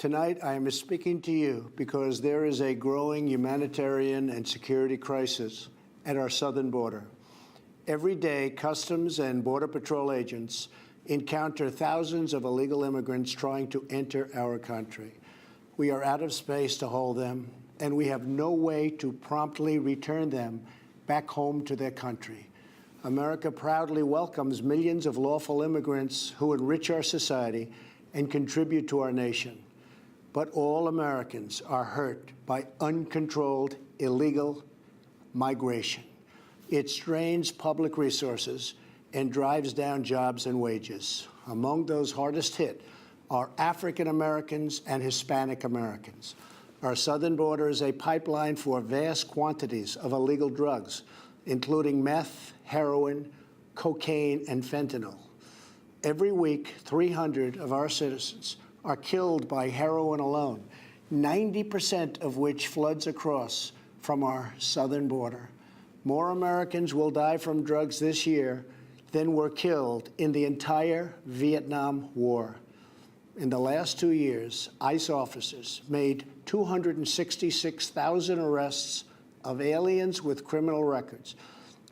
Tonight, I am speaking to you because there is a growing humanitarian and security crisis at our southern border. Every day, Customs and Border Patrol agents encounter thousands of illegal immigrants trying to enter our country. We are out of space to hold them, and we have no way to promptly return them back home to their country. America proudly welcomes millions of lawful immigrants who enrich our society and contribute to our nation. But all Americans are hurt by uncontrolled illegal migration. It strains public resources and drives down jobs and wages. Among those hardest hit are African Americans and Hispanic Americans. Our southern border is a pipeline for vast quantities of illegal drugs, including meth, heroin, cocaine, and fentanyl. Every week, 300 of our citizens are killed by heroin alone, 90% of which floods across from our southern border. More Americans will die from drugs this year than were killed in the entire Vietnam War. In the last 2 years, ICE officers made 266,000 arrests of aliens with criminal records,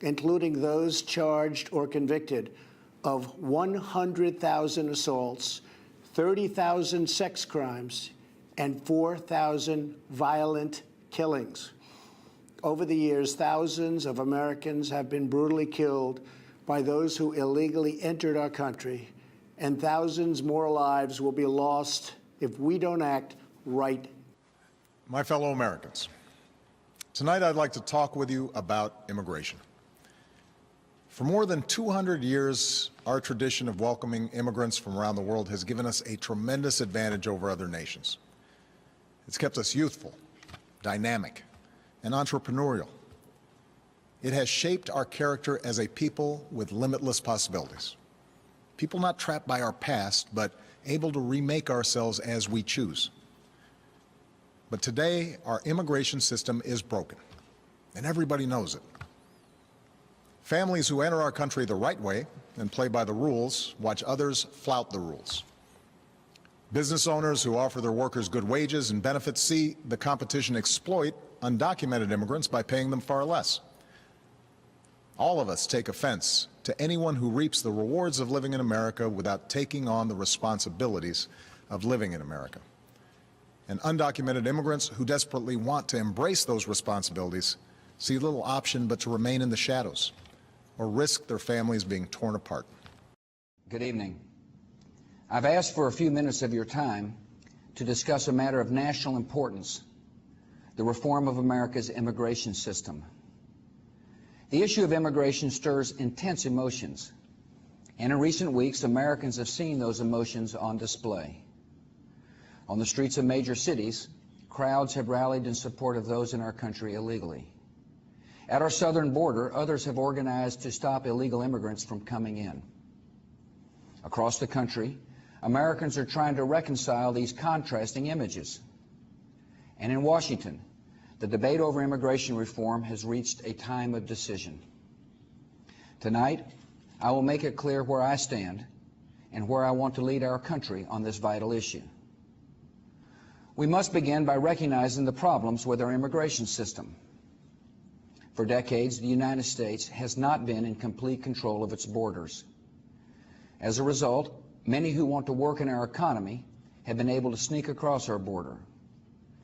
including those charged or convicted of 100,000 assaults, 30,000 sex crimes, and 4,000 violent killings. Over the years, thousands of Americans have been brutally killed by those who illegally entered our country, and thousands more lives will be lost if we don't act right. My fellow Americans, tonight I'd like to talk with you about immigration. For more than 200 years, our tradition of welcoming immigrants from around the world has given us a tremendous advantage over other nations. It's kept us youthful, dynamic, and entrepreneurial. It has shaped our character as a people with limitless possibilities. People not trapped by our past, but able to remake ourselves as we choose. But today, our immigration system is broken, and everybody knows it. Families who enter our country the right way and play by the rules watch others flout the rules. Business owners who offer their workers good wages and benefits see the competition exploit undocumented immigrants by paying them far less. All of us take offense to anyone who reaps the rewards of living in America without taking on the responsibilities of living in America. And undocumented immigrants who desperately want to embrace those responsibilities see little option but to remain in the shadows or risk their families being torn apart. Good evening. I've asked for a few minutes of your time to discuss a matter of national importance, the reform of America's immigration system. The issue of immigration stirs intense emotions, and in recent weeks, Americans have seen those emotions on display. On the streets of major cities, crowds have rallied in support of those in our country illegally. At our southern border, others have organized to stop illegal immigrants from coming in. Across the country, Americans are trying to reconcile these contrasting images. And in Washington, the debate over immigration reform has reached a time of decision. Tonight, I will make it clear where I stand and where I want to lead our country on this vital issue. We must begin by recognizing the problems with our immigration system. For decades, the United States has not been in complete control of its borders. As a result, many who want to work in our economy have been able to sneak across our border,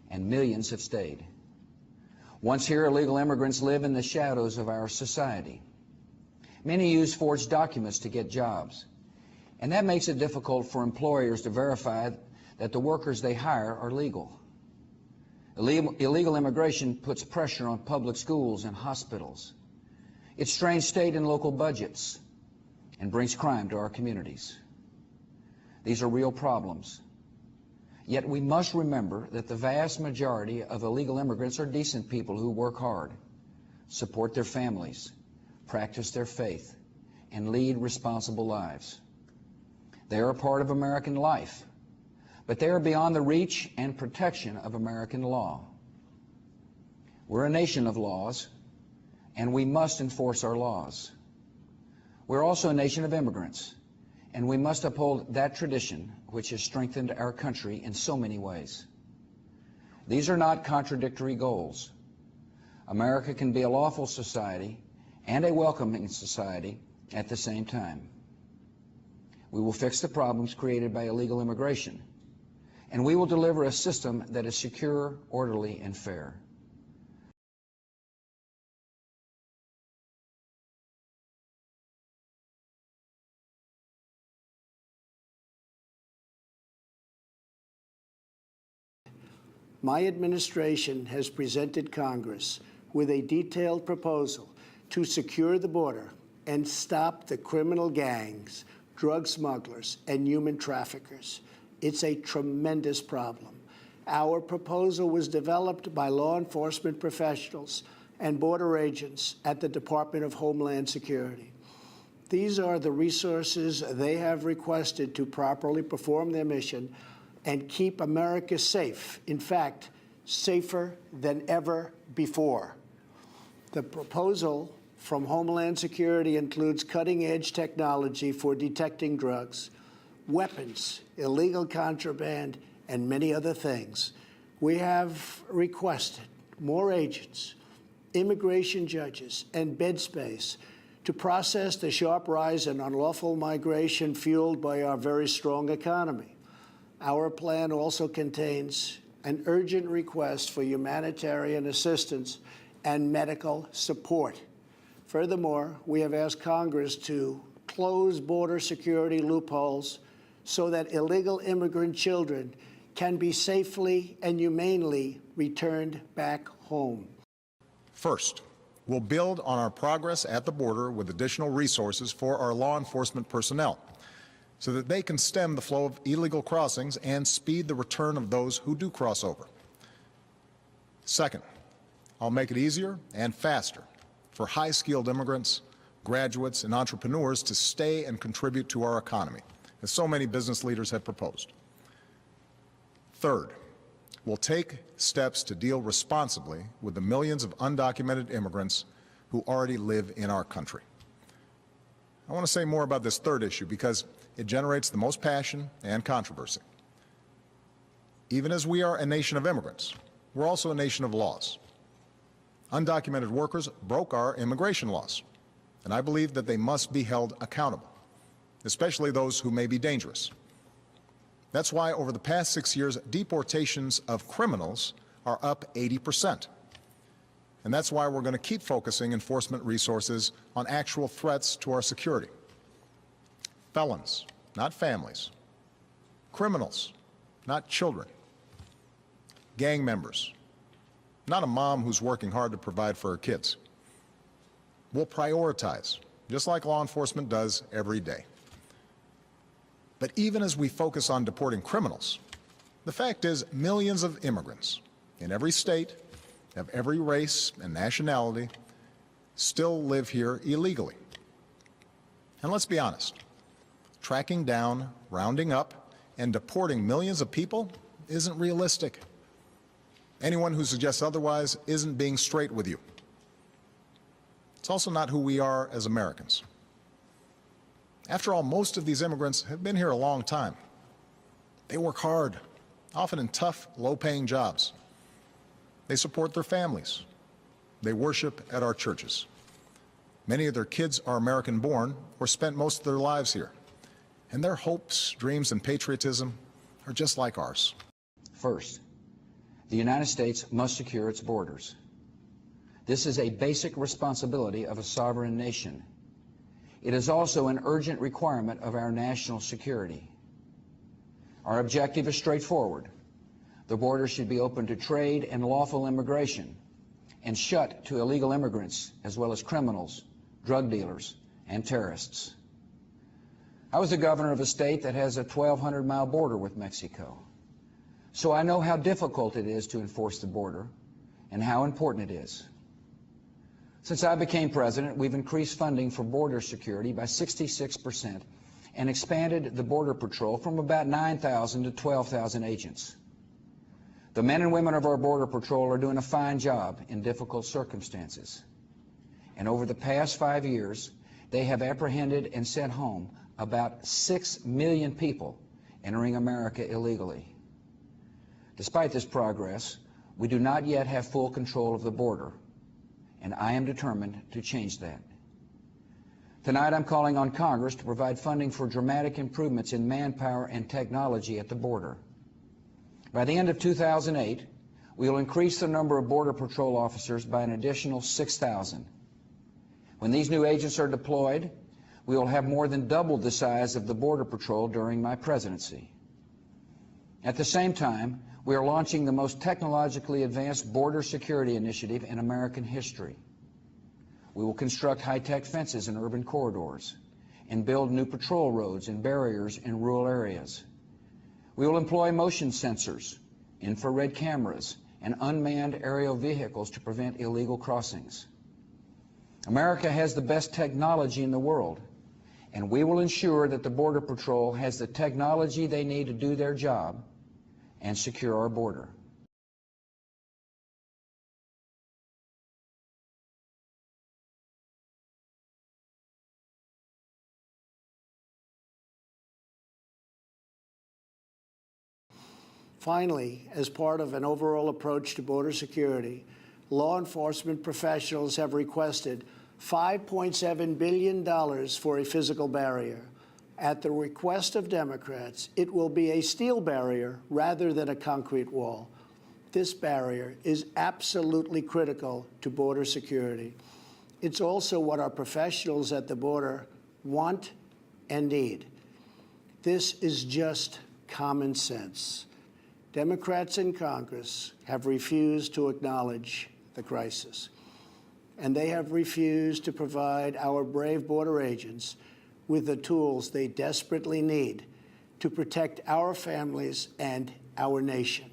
and millions have stayed. Once here, illegal immigrants live in the shadows of our society. Many use forged documents to get jobs, and that makes it difficult for employers to verify that the workers they hire are legal. Illegal immigration puts pressure on public schools and hospitals. It strains state and local budgets and brings crime to our communities. These are real problems. Yet we must remember that the vast majority of illegal immigrants are decent people who work hard, support their families, practice their faith, and lead responsible lives. They are a part of American life, but they are beyond the reach and protection of American law. We're a nation of laws, and we must enforce our laws. We're also a nation of immigrants, and we must uphold that tradition which has strengthened our country in so many ways. These are not contradictory goals. America can be a lawful society and a welcoming society at the same time. We will fix the problems created by illegal immigration, and we will deliver a system that is secure, orderly, and fair. My administration has presented Congress with a detailed proposal to secure the border and stop the criminal gangs, drug smugglers, and human traffickers. It's a tremendous problem. Our proposal was developed by law enforcement professionals and border agents at the Department of Homeland Security. These are the resources they have requested to properly perform their mission and keep America safe, in fact, safer than ever before. The proposal from Homeland Security includes cutting-edge technology for detecting drugs, weapons, illegal contraband, and many other things. We have requested more agents, immigration judges, and bed space to process the sharp rise in unlawful migration fueled by our very strong economy. Our plan also contains an urgent request for humanitarian assistance and medical support. Furthermore, we have asked Congress to close border security loopholes so that illegal immigrant children can be safely and humanely returned back home. First, we'll build on our progress at the border with additional resources for our law enforcement personnel, so that they can stem the flow of illegal crossings and speed the return of those who do cross over. Second, I'll make it easier and faster for high-skilled immigrants, graduates, and entrepreneurs to stay and contribute to our economy, as so many business leaders have proposed. Third, we'll take steps to deal responsibly with the millions of undocumented immigrants who already live in our country. I want to say more about this third issue because it generates the most passion and controversy. Even as we are a nation of immigrants, we're also a nation of laws. Undocumented workers broke our immigration laws, and I believe that they must be held accountable, especially those who may be dangerous. That's why over the past 6 years, deportations of criminals are up 80%. And that's why we're going to keep focusing enforcement resources on actual threats to our security. Felons, not families. Criminals, not children. Gang members, not a mom who's working hard to provide for her kids. We'll prioritize, just like law enforcement does every day. But even as we focus on deporting criminals, the fact is millions of immigrants in every state, of every race and nationality, still live here illegally. And let's be honest, tracking down, rounding up, and deporting millions of people isn't realistic. Anyone who suggests otherwise isn't being straight with you. It's also not who we are as Americans. After all, most of these immigrants have been here a long time. They work hard, often in tough, low-paying jobs. They support their families. They worship at our churches. Many of their kids are American-born or spent most of their lives here. And their hopes, dreams, and patriotism are just like ours. First, the United States must secure its borders. This is a basic responsibility of a sovereign nation. It is also an urgent requirement of our national security. Our objective is straightforward. The border should be open to trade and lawful immigration and shut to illegal immigrants as well as criminals, drug dealers, and terrorists. I was the governor of a state that has a 1,200-mile border with Mexico. So I know how difficult it is to enforce the border and how important it is. Since I became president, we've increased funding for border security by 66% and expanded the Border Patrol from about 9,000 to 12,000 agents. The men and women of our Border Patrol are doing a fine job in difficult circumstances. And over the past 5 years, they have apprehended and sent home about 6 million people entering America illegally. Despite this progress, we do not yet have full control of the border, and I am determined to change that. Tonight, I'm calling on Congress to provide funding for dramatic improvements in manpower and technology at the border. By the end of 2008, we will increase the number of Border Patrol officers by an additional 6,000. When these new agents are deployed, we will have more than doubled the size of the Border Patrol during my presidency. At the same time, we are launching the most technologically advanced border security initiative in American history. We will construct high-tech fences in urban corridors and build new patrol roads and barriers in rural areas. We will employ motion sensors, infrared cameras, and unmanned aerial vehicles to prevent illegal crossings. America has the best technology in the world, and we will ensure that the Border Patrol has the technology they need to do their job and secure our border. Finally, as part of an overall approach to border security, law enforcement professionals have requested $5.7 billion for a physical barrier. At the request of Democrats, it will be a steel barrier rather than a concrete wall. This barrier is absolutely critical to border security. It's also what our professionals at the border want and need. This is just common sense. Democrats in Congress have refused to acknowledge the crisis, and they have refused to provide our brave border agents with the tools they desperately need to protect our families and our nation.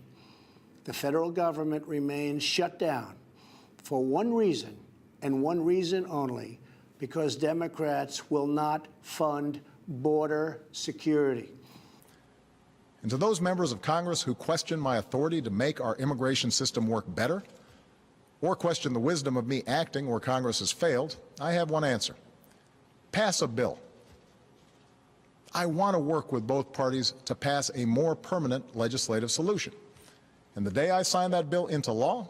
The federal government remains shut down for one reason, and one reason only, because Democrats will not fund border security. And to those members of Congress who question my authority to make our immigration system work better, or question the wisdom of me acting where Congress has failed, I have one answer. Pass a bill. I want to work with both parties to pass a more permanent legislative solution. And the day I sign that bill into law,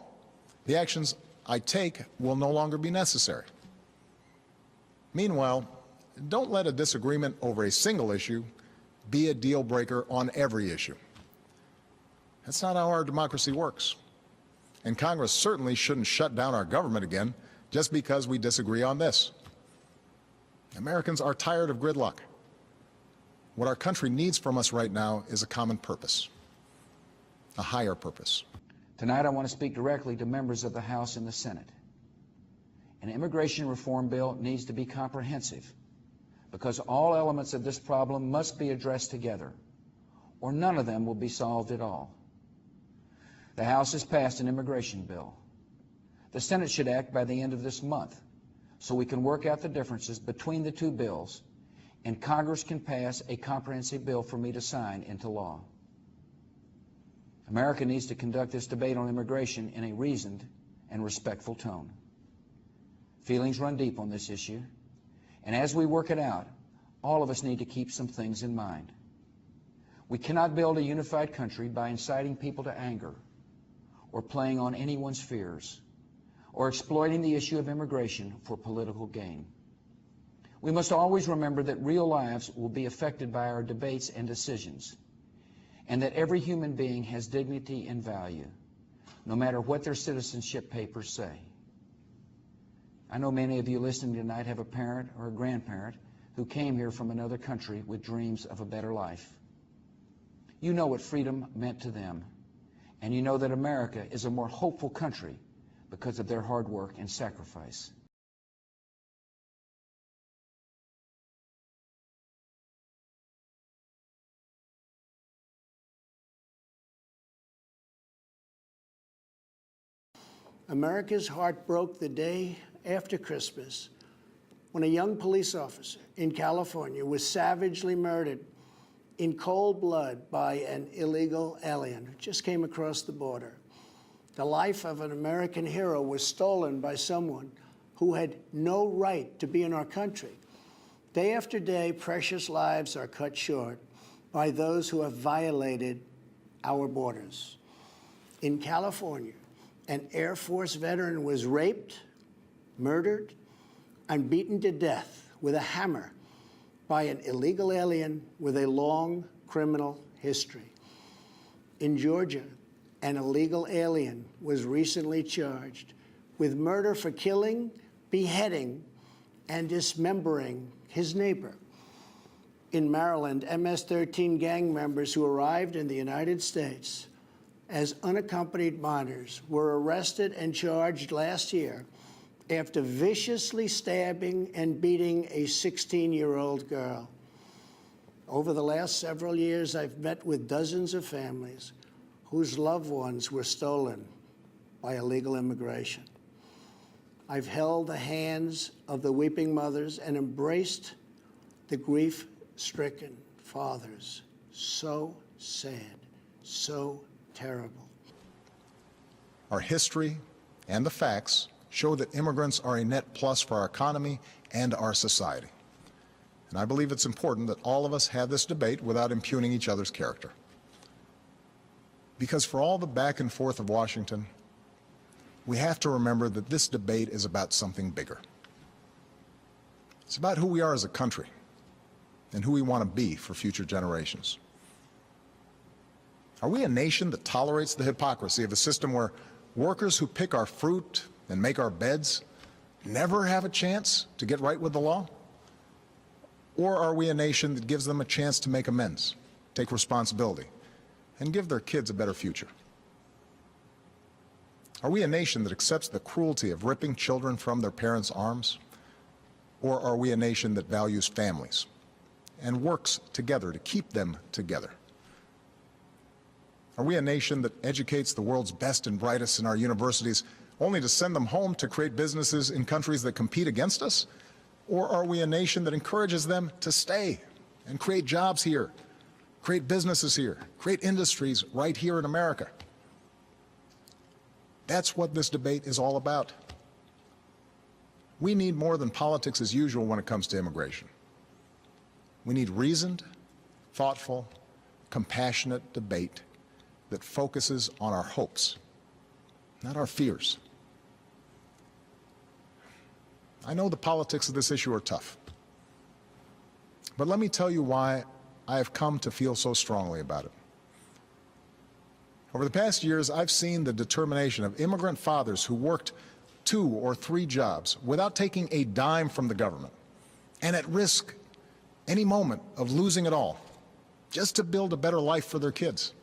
the actions I take will no longer be necessary. Meanwhile, don't let a disagreement over a single issue be a deal breaker on every issue. That's not how our democracy works. And Congress certainly shouldn't shut down our government again just because we disagree on this. Americans are tired of gridlock. What our country needs from us right now is a common purpose, a higher purpose. Tonight I want to speak directly to members of the House and the Senate. An immigration reform bill needs to be comprehensive, because all elements of this problem must be addressed together, or none of them will be solved at all. The House has passed an immigration bill. The Senate should act by the end of this month, so we can work out the differences between the two bills, and Congress can pass a comprehensive bill for me to sign into law. America needs to conduct this debate on immigration in a reasoned and respectful tone. Feelings run deep on this issue, and as we work it out, all of us need to keep some things in mind. We cannot build a unified country by inciting people to anger, or playing on anyone's fears, or exploiting the issue of immigration for political gain. We must always remember that real lives will be affected by our debates and decisions, and that every human being has dignity and value, no matter what their citizenship papers say. I know many of you listening tonight have a parent or a grandparent who came here from another country with dreams of a better life. You know what freedom meant to them, and you know that America is a more hopeful country because of their hard work and sacrifice. America's heart broke the day after Christmas when a young police officer in California was savagely murdered in cold blood by an illegal alien who just came across the border. The life of an American hero was stolen by someone who had no right to be in our country. Day after day, precious lives are cut short by those who have violated our borders. In California, an Air Force veteran was raped, murdered, and beaten to death with a hammer by an illegal alien with a long criminal history. In Georgia, an illegal alien was recently charged with murder for killing, beheading, and dismembering his neighbor. In Maryland, MS-13 gang members who arrived in the United States as unaccompanied minors were arrested and charged last year after viciously stabbing and beating a 16-year-old girl. Over the last several years, I've met with dozens of families whose loved ones were stolen by illegal immigration. I've held the hands of the weeping mothers and embraced the grief-stricken fathers. So sad, so terrible. Our history and the facts show that immigrants are a net plus for our economy and our society. And I believe it's important that all of us have this debate without impugning each other's character. Because for all the back and forth of Washington, we have to remember that this debate is about something bigger. It's about who we are as a country and who we want to be for future generations. Are we a nation that tolerates the hypocrisy of a system where workers who pick our fruit and make our beds never have a chance to get right with the law? Or are we a nation that gives them a chance to make amends, take responsibility, and give their kids a better future? Are we a nation that accepts the cruelty of ripping children from their parents' arms? Or are we a nation that values families and works together to keep them together? Are we a nation that educates the world's best and brightest in our universities only to send them home to create businesses in countries that compete against us? Or are we a nation that encourages them to stay and create jobs here, create businesses here, create industries right here in America? That's what this debate is all about. We need more than politics as usual when it comes to immigration. We need reasoned, thoughtful, compassionate debate that focuses on our hopes, not our fears. I know the politics of this issue are tough, but let me tell you why I have come to feel so strongly about it. Over the past years, I've seen the determination of immigrant fathers who worked 2 or 3 jobs without taking a dime from the government and at risk any moment of losing it all just to build a better life for their kids.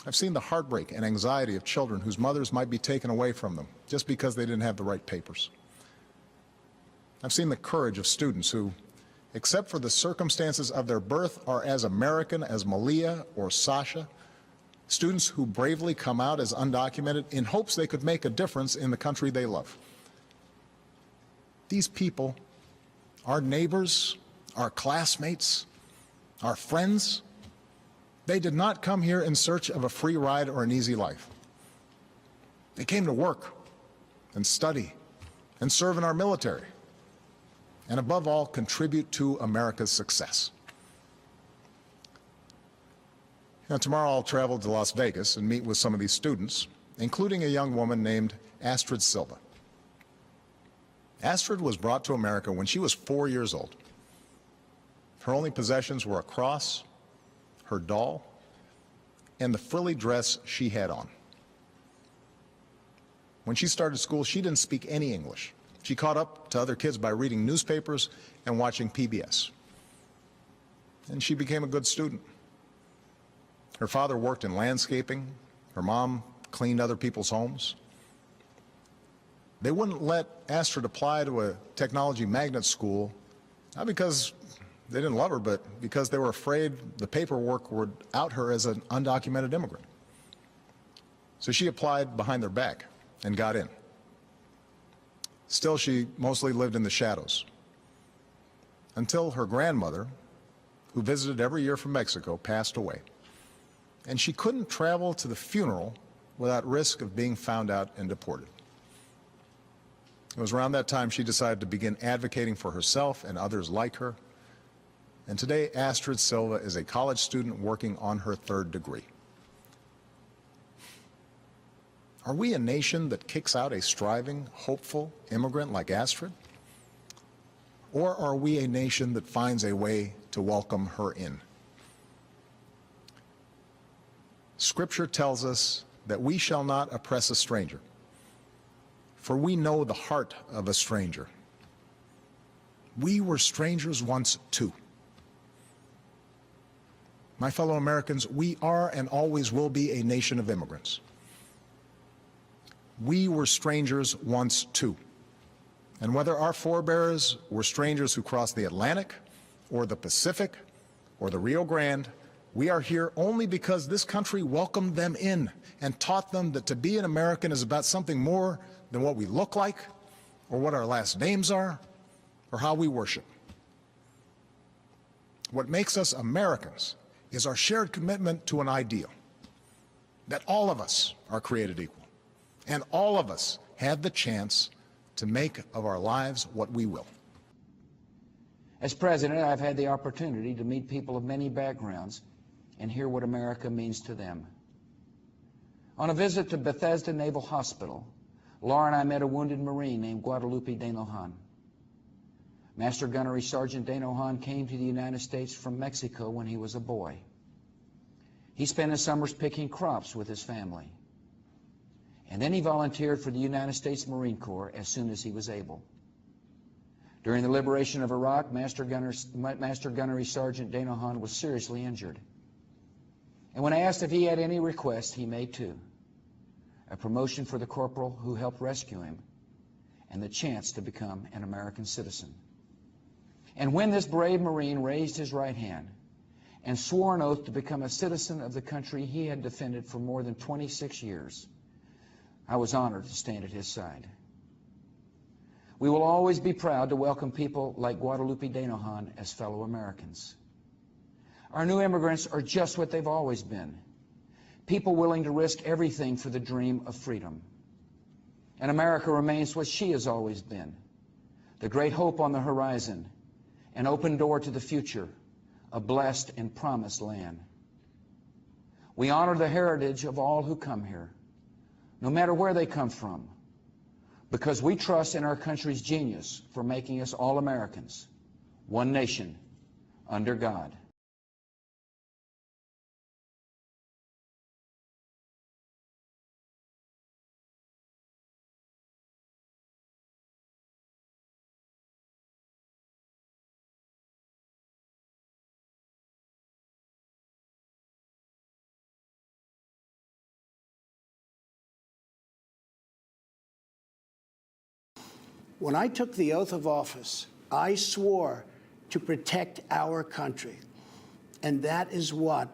I've seen the heartbreak and anxiety of children whose mothers might be taken away from them just because they didn't have the right papers. I've seen the courage of students who, except for the circumstances of their birth, are as American as Malia or Sasha, students who bravely come out as undocumented in hopes they could make a difference in the country they love. These people, our neighbors, our classmates, our friends, they did not come here in search of a free ride or an easy life. They came to work and study and serve in our military, and above all, contribute to America's success. Now, tomorrow I'll travel to Las Vegas and meet with some of these students, including a young woman named Astrid Silva. Astrid was brought to America when she was 4 years old. Her only possessions were a cross, her doll, and the frilly dress she had on. When she started school, she didn't speak any English. She caught up to other kids by reading newspapers and watching PBS. And she became a good student. Her father worked in landscaping. Her mom cleaned other people's homes. They wouldn't let Astrid apply to a technology magnet school, not because they didn't love her, but because they were afraid the paperwork would out her as an undocumented immigrant. So she applied behind their back and got in. Still, she mostly lived in the shadows until her grandmother, who visited every year from Mexico, passed away. And she couldn't travel to the funeral without risk of being found out and deported. It was around that time she decided to begin advocating for herself and others like her. And today, Astrid Silva is a college student working on her third degree. Are we a nation that kicks out a striving, hopeful immigrant like Astrid? Or are we a nation that finds a way to welcome her in? Scripture tells us that we shall not oppress a stranger, for we know the heart of a stranger. We were strangers once too. My fellow Americans, we are and always will be a nation of immigrants. We were strangers once too. And whether our forebears were strangers who crossed the Atlantic or the Pacific or the Rio Grande, we are here only because this country welcomed them in and taught them that to be an American is about something more than what we look like or what our last names are or how we worship. What makes us Americans is our shared commitment to an ideal, that all of us are created equal, and all of us have the chance to make of our lives what we will. As president, I've had the opportunity to meet people of many backgrounds and hear what America means to them. On a visit to Bethesda Naval Hospital, Laura and I met a wounded Marine named Guadalupe Danohan. Master Gunnery Sergeant Danohan came to the United States from Mexico when he was a boy. He spent his summers picking crops with his family. And then he volunteered for the United States Marine Corps as soon as he was able. During the liberation of Iraq, Master Gunnery Sergeant Danohan was seriously injured. And when asked if he had any requests, he made two: a promotion for the corporal who helped rescue him, and the chance to become an American citizen. And when this brave Marine raised his right hand and swore an oath to become a citizen of the country he had defended for more than 26 years, I was honored to stand at his side. We will always be proud to welcome people like Guadalupe Danohan as fellow Americans. Our new immigrants are just what they've always been: people willing to risk everything for the dream of freedom. And America remains what she has always been: the great hope on the horizon, an open door to the future, a blessed and promised land. We honor the heritage of all who come here, no matter where they come from, because we trust in our country's genius for making us all Americans, one nation, under God. When I took the oath of office, I swore to protect our country. And that is what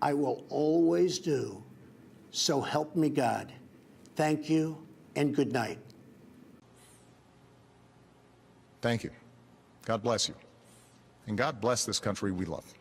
I will always do. So help me God. Thank you and good night. Thank you. God bless you. And God bless this country we love.